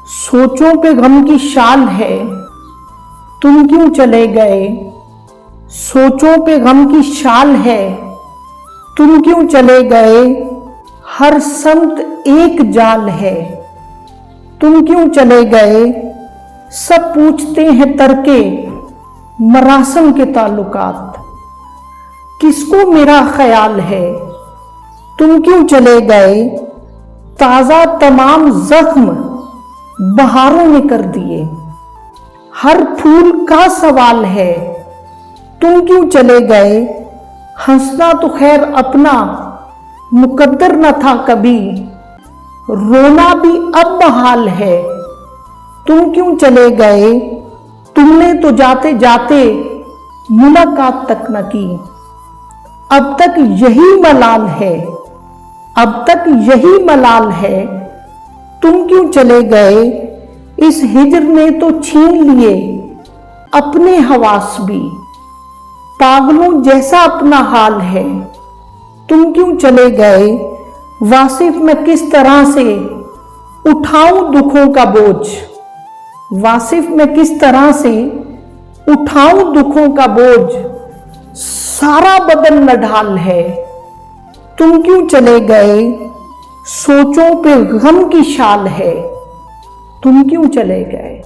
सोचों पे गम की शाल है, तुम क्यों चले गए। सोचों पे गम की शाल है, तुम क्यों चले गए। हर संत एक जाल है, तुम क्यों चले गए। सब पूछते हैं तरके मरासम के ताल्लुकात, किसको मेरा ख्याल है, तुम क्यों चले गए। ताजा तमाम जख्म बहारों ने कर दिए, हर फूल का सवाल है, तुम क्यों चले गए। हंसना तो खैर अपना मुकद्दर न था कभी, रोना भी अब बहाल है, तुम क्यों चले गए। तुमने तो जाते जाते मुलाकात तक न की, अब तक यही मलाल है, अब तक यही मलाल है, तुम क्यों चले गए। इस हिज्र ने तो छीन लिए अपने हवास भी, पागलों जैसा अपना हाल है, तुम क्यों चले गए। वासिफ मैं किस तरह से उठाऊं दुखों का बोझ, वासिफ मैं किस तरह से उठाऊं दुखों का बोझ। सारा बदन न ढाल है, तुम क्यों चले गए। सोचों पे गम की शाल है, तुम क्यों चले गए।